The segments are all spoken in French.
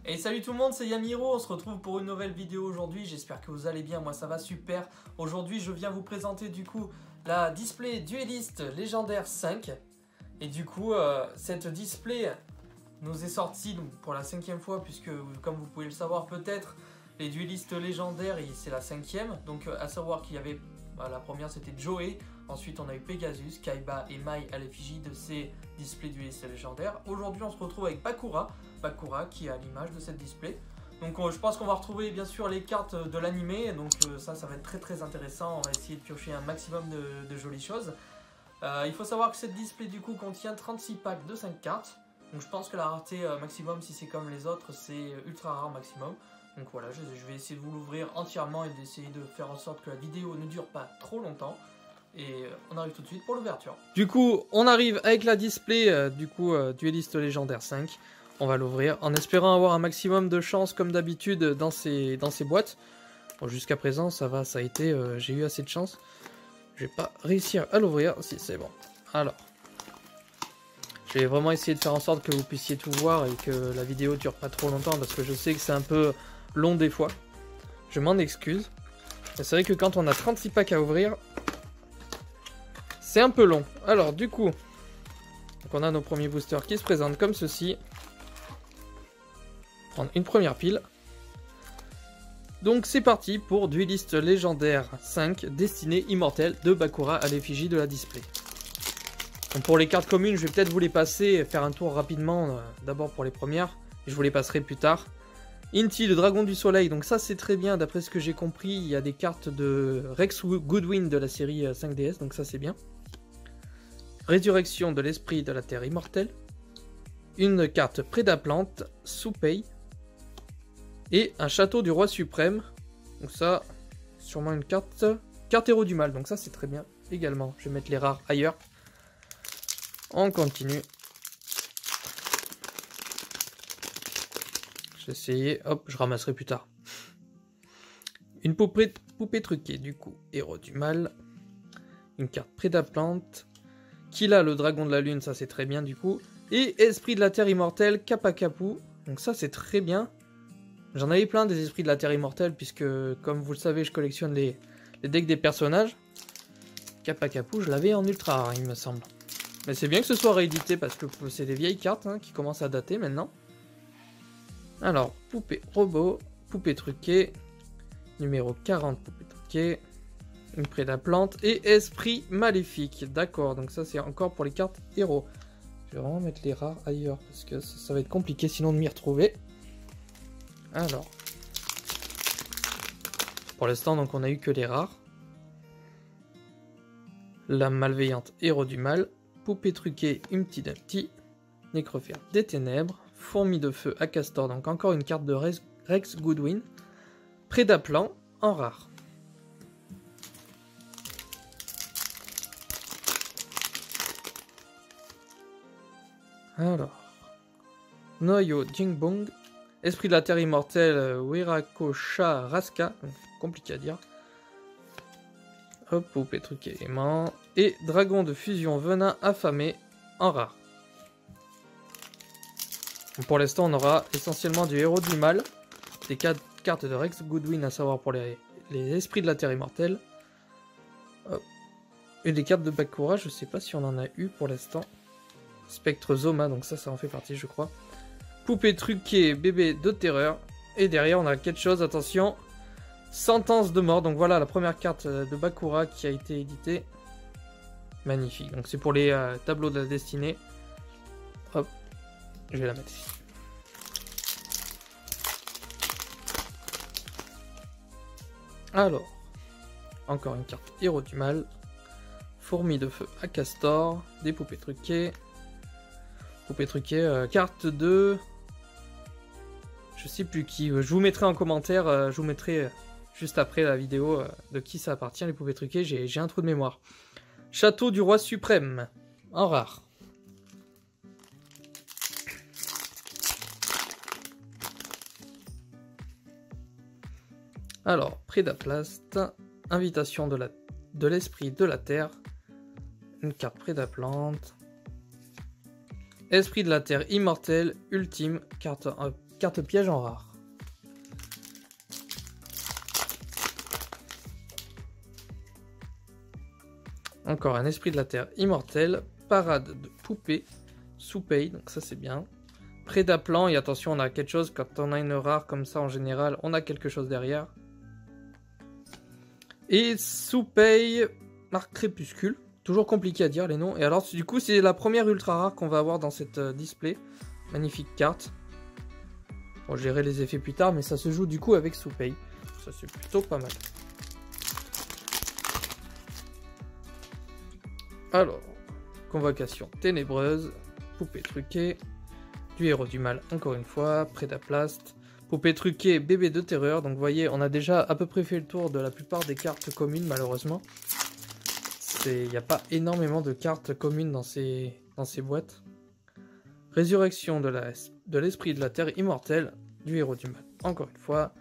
Et salut tout le monde, c'est Yamiro, on se retrouve pour une nouvelle vidéo aujourd'hui, j'espère que vous allez bien, moi ça va super. Aujourd'hui je viens vous présenter du coup la display Duelist Légendaire 5. Et du coup cette display nous est sortie pour la 5e fois, puisque comme vous pouvez le savoir peut-être, les duellistes légendaires c'est la 5e. Donc à savoir qu'il y avait, la première c'était Joey, ensuite on a eu Pegasus, Kaiba et Mai à l'effigie de ces displays duellistes légendaires. Aujourd'hui on se retrouve avec Bakura qui est à l'image de cette display. Donc je pense qu'on va retrouver bien sûr les cartes de l'animé, donc ça va être très intéressant. On va essayer de piocher un maximum de jolies choses. Il faut savoir que cette display du coup contient 36 packs de 5 cartes. Donc je pense que la rareté maximum, si c'est comme les autres, c'est ultra rare maximum. Donc voilà, je vais essayer de vous l'ouvrir entièrement et d'essayer de faire en sorte que la vidéo ne dure pas trop longtemps. Et on arrive tout de suite pour l'ouverture. Du coup, on arrive avec la display Duelist Légendaire 5. On va l'ouvrir en espérant avoir un maximum de chance comme d'habitude dans ces boîtes. Bon, jusqu'à présent, ça va, ça a été, j'ai eu assez de chance. Je vais pas réussir à l'ouvrir, si c'est bon. Alors, je vais vraiment essayer de faire en sorte que vous puissiez tout voir et que la vidéo dure pas trop longtemps, parce que je sais que c'est un peu long des fois. Je m'en excuse. Mais c'est vrai que quand on a 36 packs à ouvrir, c'est un peu long. Alors du coup, donc on a nos premiers boosters qui se présentent comme ceci. Prendre une première pile. Donc c'est parti pour Duelist Légendaire 5, Destinée Immortelle de Bakura à l'effigie de la display. Donc pour les cartes communes, je vais peut-être vous les passer, faire un tour rapidement, d'abord pour les premières, et je vous les passerai plus tard. Inti, le dragon du soleil, donc ça c'est très bien, d'après ce que j'ai compris, il y a des cartes de Rex Goodwin de la série 5DS, donc ça c'est bien. Résurrection de l'esprit de la terre immortelle. Une carte Prédaplante, Soupei. Et un château du roi suprême. Donc ça, sûrement une carte héros du mal. Donc ça c'est très bien également. Je vais mettre les rares ailleurs. On continue. Je vais essayer. Hop, je ramasserai plus tard. Une poupée truquée du coup. Héros du mal. Une carte Prédaplante. Killa, le dragon de la lune. Ça c'est très bien du coup. Et esprit de la terre immortelle. Kapakapu. Donc ça c'est très bien. J'en avais plein des esprits de la terre immortelle, puisque, comme vous le savez, je collectionne les decks des personnages. Kapakapu, je l'avais en ultra rare, il me semble. Mais c'est bien que ce soit réédité, parce que c'est des vieilles cartes qui commencent à dater maintenant. Alors, poupée robot, poupée truquée, numéro 40, poupée truquée, une Prédaplante et esprit maléfique. D'accord, donc ça c'est encore pour les cartes héros. Je vais vraiment mettre les rares ailleurs, parce que ça va être compliqué sinon de m'y retrouver. Alors, pour l'instant, donc on a eu que les rares. La malveillante héros du mal, poupée truquée Humpty Dumpty, nécrophère des ténèbres, fourmi de feu à castor, donc encore une carte de Rex Goodwin, Prédaplan en rare. Alors, Noyo Jingbong. Esprit de la terre immortelle, Wirakosha Raska, compliqué à dire. Hop, poupée truquée aimant. Et dragon de fusion venin affamé en rare. Donc pour l'instant, on aura essentiellement du héros du mal, des cartes de Rex Goodwin, à savoir pour les esprits de la terre immortelle. Hop. Et des cartes de Bakura, je sais pas si on en a eu pour l'instant. Spectre Zoma, donc ça en fait partie, je crois. Poupée truquée, bébé de terreur. Et derrière, on a quelque chose, attention. Sentence de mort. Donc voilà, la première carte de Bakura qui a été éditée. Magnifique. Donc c'est pour les tableaux de la destinée. Hop, je vais la mettre ici. Alors, encore une carte héros du mal. Fourmi de feu à castor. Des poupées truquées. Poupée truquée, carte de... Je sais plus qui, je vous mettrai en commentaire, je vous mettrai juste après la vidéo de qui ça appartient, les poupées truquées, j'ai un trou de mémoire. Château du roi suprême, en rare. Alors, Prédaplast, invitation de l'esprit de la terre, une carte Prédaplante, esprit de la terre immortelle, ultime, carte carte piège en rare. Encore un esprit de la terre immortel, parade de poupée, Soupei, donc ça c'est bien. Prédaplan, et attention, on a quelque chose, quand on a une rare comme ça en général, on a quelque chose derrière. Et Soupei, marque crépuscule, toujours compliqué à dire les noms. Et alors du coup c'est la première ultra rare qu'on va avoir dans cette display. Magnifique carte. Bon, je gérerai les effets plus tard, mais ça se joue du coup avec Soupei. Ça c'est plutôt pas mal. Alors, convocation ténébreuse, poupée truquée, du héros du mal encore une fois, Prédaplast, poupée truquée, bébé de terreur. Donc vous voyez, on a déjà à peu près fait le tour de la plupart des cartes communes malheureusement. Il n'y a pas énormément de cartes communes dans ces boîtes. Résurrection de l'esprit de la terre immortelle, du héros du mal encore une fois,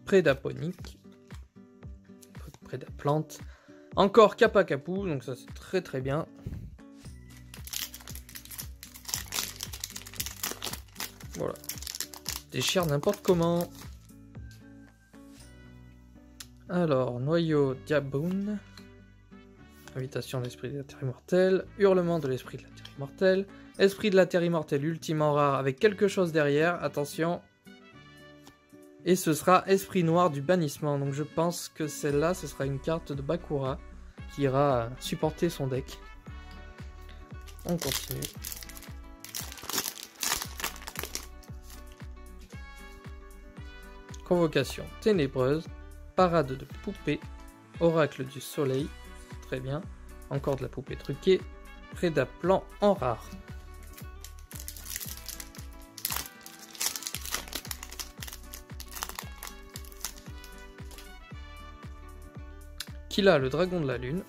Prédaponique, Prédaplante. Encore Kappa Capou, donc ça c'est très très bien. Voilà. Déchire n'importe comment. Alors, noyau Diaboun. Invitation de l'esprit de la terre immortelle. Hurlement de l'esprit de la terre immortelle. Esprit de la terre immortelle ultime en rare avec quelque chose derrière. Attention. Et ce sera esprit noir du bannissement. Donc je pense que celle-là, ce sera une carte de Bakura qui ira supporter son deck. On continue. Convocation ténébreuse, parade de poupée, oracle du soleil, très bien. Encore de la poupée truquée, Prédaplan en rare. Kila, le dragon de la lune,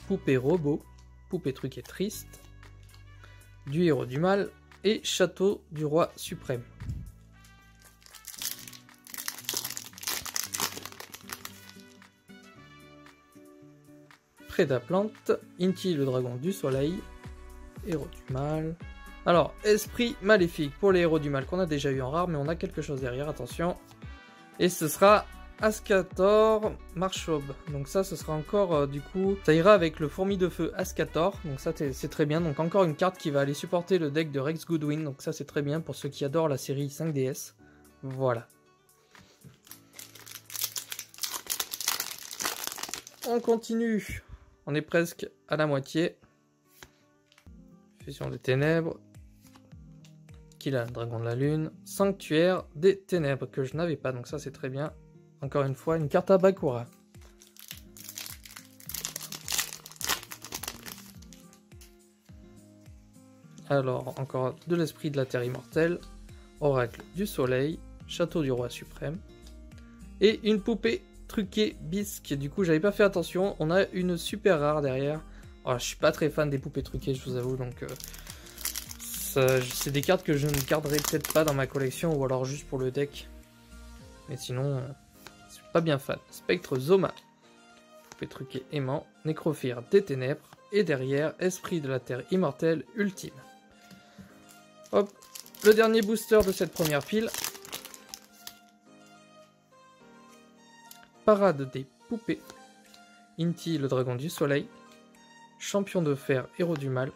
poupée robot, poupée truquée triste, du héros du mal et château du roi suprême. Prédaplante, Inti, le dragon du soleil, héros du mal. Alors, esprit maléfique pour les héros du mal qu'on a déjà eu en rare, mais on a quelque chose derrière, attention. Et ce sera Ascator Marshaub. Donc ça, ce sera encore, du coup, ça ira avec le fourmi de feu Ascator. Donc ça, c'est très bien. Donc encore une carte qui va aller supporter le deck de Rex Goodwin. Donc ça, c'est très bien pour ceux qui adorent la série 5DS. Voilà. On continue. On est presque à la moitié. Fusion des ténèbres. Kila, dragon de la lune. Sanctuaire des ténèbres que je n'avais pas. Donc ça, c'est très bien. Encore une fois, une carte à Bakura. Alors, encore de l'esprit de la terre immortelle, oracle du soleil, château du roi suprême, et une poupée truquée bisque. Du coup, j'avais pas fait attention. On a une super rare derrière. Alors, je suis pas très fan des poupées truquées, je vous avoue, donc c'est des cartes que je ne garderai peut-être pas dans ma collection, ou alors juste pour le deck. Mais sinon, je suis pas bien fan. Spectre Zoma, poupée truquée aimant, nécrophire des ténèbres, et derrière, esprit de la terre immortelle ultime. Hop, le dernier booster de cette première pile. Parade des poupées. Inti, le dragon du soleil. Champion de fer, héros du mal.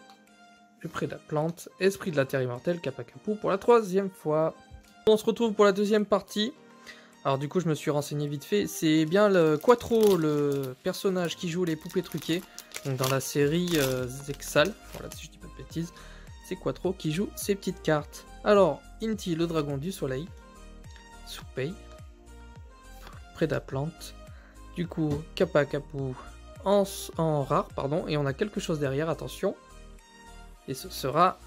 Le Prédaplante. Esprit de la terre immortelle, Kappa Capou pour la 3e fois. On se retrouve pour la deuxième partie. Alors du coup, je me suis renseigné vite fait. C'est bien le Quattro, le personnage qui joue les poupées truquées. Donc dans la série Zexal. Voilà, si je dis pas de bêtises. C'est Quattro qui joue ces petites cartes. Alors, Inti, le dragon du soleil. Soupei. Prédaplante. Du coup, Kappa Capou en rare, pardon. Et on a quelque chose derrière, attention. Et ce sera...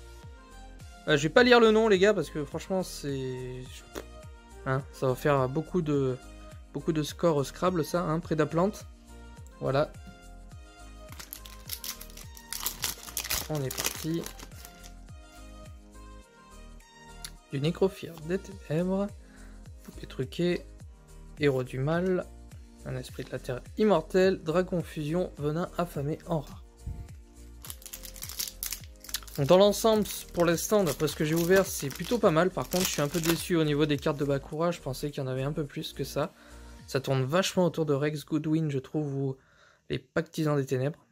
je vais pas lire le nom, les gars, parce que franchement, c'est... Hein, ça va faire beaucoup de scores au Scrabble, ça, hein, Prédaplante. Voilà. On est parti. Du nécrophire des ténèbres, poupée truquée, héros du mal, un esprit de la terre immortelle, dragon fusion, venin affamé en rare. Donc dans l'ensemble, pour l'instant, d'après ce que j'ai ouvert, c'est plutôt pas mal. Par contre, je suis un peu déçu au niveau des cartes de Bakura. Je pensais qu'il y en avait un peu plus que ça. Ça tourne vachement autour de Rex Goodwin, je trouve, ou les Pactisans des Ténèbres.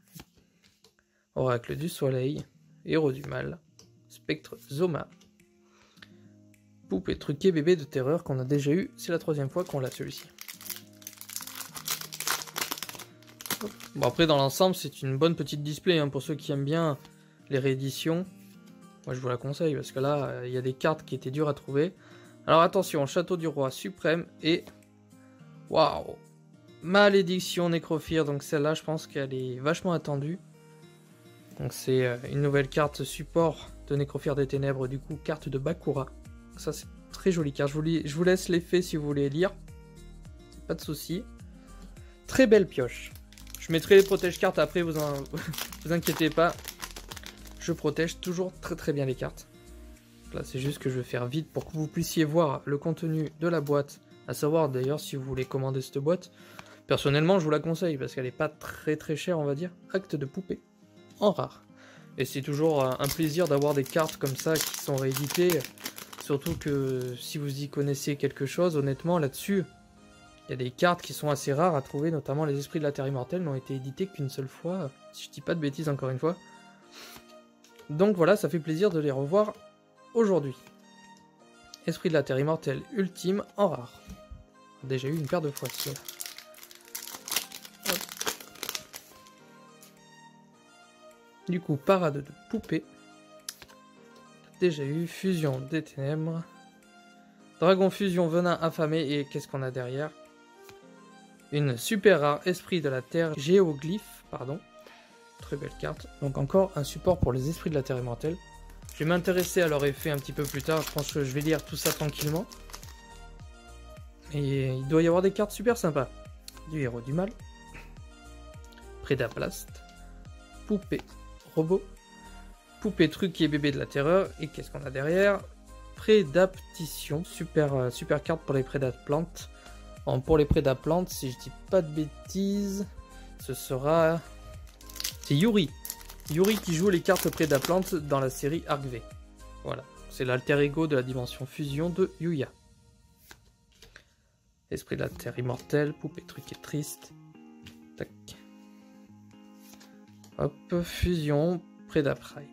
Oracle du Soleil, Héros du Mal, Spectre Zoma, Poupée truquée bébé de terreur qu'on a déjà eu. C'est la 3e fois qu'on l'a celui-ci. Bon après dans l'ensemble c'est une bonne petite display hein, pour ceux qui aiment bien les rééditions. Moi je vous la conseille parce que là il y a des cartes qui étaient dures à trouver. Alors attention, Château du Roi Suprême et... Waouh, Malédiction Nécrophire, donc celle-là je pense qu'elle est vachement attendue. Donc c'est une nouvelle carte support de Nécrophire des Ténèbres, du coup carte de Bakura. Ça c'est très jolie carte, je vous laisse l'effet si vous voulez lire. Pas de souci. Très belle pioche. Je mettrai les protège-cartes après, vous inquiétez pas. Je protège toujours très bien les cartes. Là c'est juste que je vais faire vite pour que vous puissiez voir le contenu de la boîte. À savoir d'ailleurs si vous voulez commander cette boîte. Personnellement je vous la conseille parce qu'elle n'est pas très chère on va dire. Acte de poupée en rare. Et c'est toujours un plaisir d'avoir des cartes comme ça qui sont rééditées. Surtout que si vous y connaissez quelque chose, honnêtement là-dessus, il y a des cartes qui sont assez rares à trouver, notamment les Esprits de la Terre Immortelle n'ont été édités qu'une seule fois, si je dis pas de bêtises encore une fois. Donc voilà, ça fait plaisir de les revoir aujourd'hui. Esprit de la Terre Immortelle ultime en rare. On a déjà eu une paire de fois celui-là. Du coup, parade de poupée. Déjà eu Fusion des Ténèbres. Dragon Fusion Venin affamé et qu'est-ce qu'on a derrière? Une super rare Esprit de la Terre Géoglyphe, pardon. Très belle carte. Donc encore un support pour les Esprits de la Terre Immortelle. Je vais m'intéresser à leur effet un petit peu plus tard. Je pense que je vais lire tout ça tranquillement. Et il doit y avoir des cartes super sympas. Du Héros du Mal. Prédaplast. Poupée. Robot. Poupée truquée bébé de la terreur. Et qu'est-ce qu'on a derrière? Prédaptition. Super carte pour les prédaplantes. Bon, pour les prédaplantes, si je dis pas de bêtises, ce sera... C'est Yuri. Yuri qui joue les cartes prédaplantes dans la série Arc V. Voilà. C'est l'alter ego de la dimension fusion de Yuya. Esprit de la Terre Immortelle. Poupée truquée triste. Tac. Hop. Fusion. Prédaprime.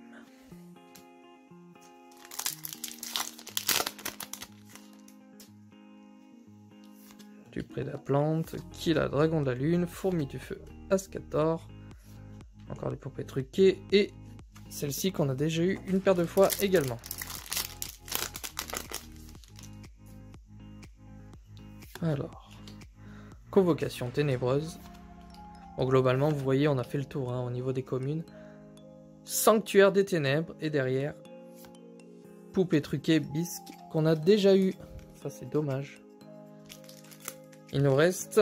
Du Prédaplante, Killa Dragon de la Lune, Fourmi du Feu, Ascator, encore des poupées truquées, et celle-ci qu'on a déjà eu une paire de fois également. Alors, Convocation Ténébreuse. Bon, globalement, vous voyez, on a fait le tour hein, au niveau des communes. Sanctuaire des Ténèbres, et derrière, Poupée truquée Bisque, qu'on a déjà eu. Ça, c'est dommage. Il nous reste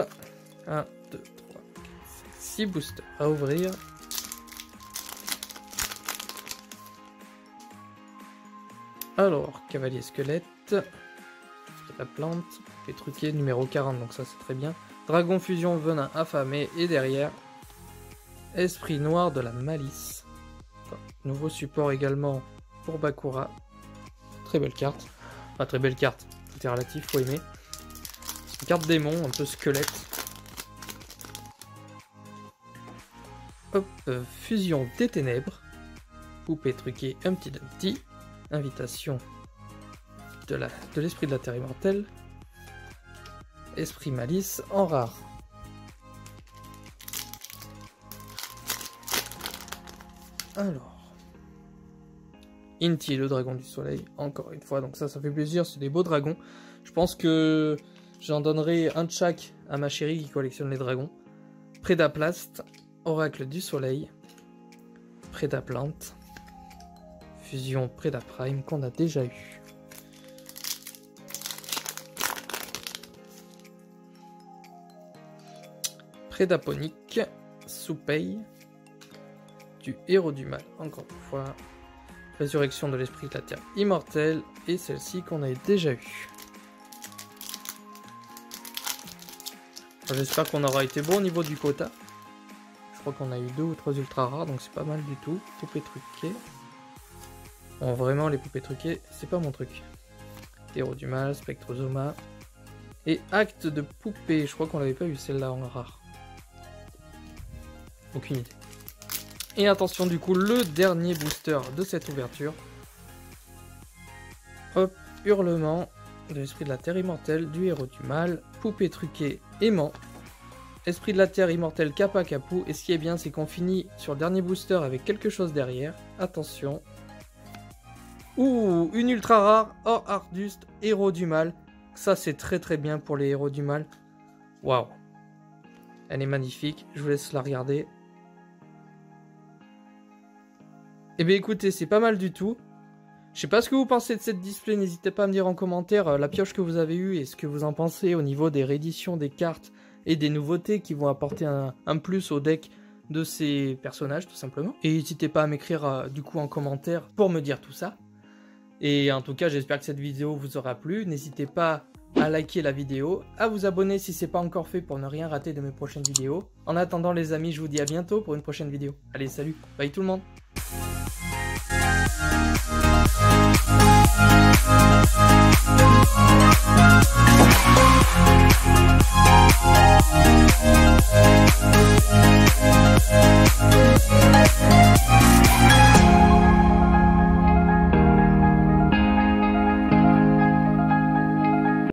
1, 2, 3, 4, 5, 6 boosters à ouvrir. Alors, Cavalier Squelette, la plante, et truqué numéro 40, donc ça c'est très bien. Dragon Fusion Venin affamé, et derrière, Esprit Noir de la Malice. Nouveau support également pour Bakura. Très belle carte. Enfin, très belle carte, tout est relatif, faut aimer. Une carte démon, un peu squelette. Hop, Fusion des Ténèbres. Poupée truquée Humpty Dumpty. Invitation de l'Esprit de la Terre Immortelle. Esprit Malice en rare. Alors. Inti, le dragon du soleil, encore une fois. Donc ça fait plaisir, c'est des beaux dragons. Je pense que j'en donnerai un de chaque à ma chérie qui collectionne les dragons. Prédaplast, Oracle du Soleil, Prédaplante, Fusion Prédaprime qu'on a déjà eu. Prédaponique, Soupei, du Héros du Mal, encore une fois. Résurrection de l'Esprit de la Terre Immortelle, et celle-ci qu'on a déjà eue. J'espère qu'on aura été bon au niveau du quota. Je crois qu'on a eu 2 ou 3 ultra rares, donc c'est pas mal du tout. Poupée truquée. Bon, vraiment, les poupées truquées, c'est pas mon truc. Héros du mal, Spectrozoma. Et Acte de poupée. Je crois qu'on l'avait pas eu celle-là en rare. Aucune idée. Et attention, du coup, le dernier booster de cette ouverture. Hop, hurlement de l'esprit de la terre immortelle, du héros du mal, poupée truquée, aimant, esprit de la terre immortelle Kappa Kapu. Et ce qui est bien, c'est qu'on finit sur le dernier booster avec quelque chose derrière. Attention. Ouh, une ultra rare, Or Ardust, héros du mal. Ça, c'est très très bien pour les héros du mal. Waouh. Elle est magnifique, je vous laisse la regarder. Eh bien écoutez, c'est pas mal du tout. Je sais pas ce que vous pensez de cette display, n'hésitez pas à me dire en commentaire la pioche que vous avez eue et ce que vous en pensez au niveau des rééditions des cartes et des nouveautés qui vont apporter un plus au deck de ces personnages tout simplement. Et n'hésitez pas à m'écrire du coup en commentaire pour me dire tout ça. Et en tout cas, j'espère que cette vidéo vous aura plu. N'hésitez pas à liker la vidéo, à vous abonner si ce n'est pas encore fait pour ne rien rater de mes prochaines vidéos. En attendant les amis, je vous dis à bientôt pour une prochaine vidéo. Allez, salut, bye tout le monde!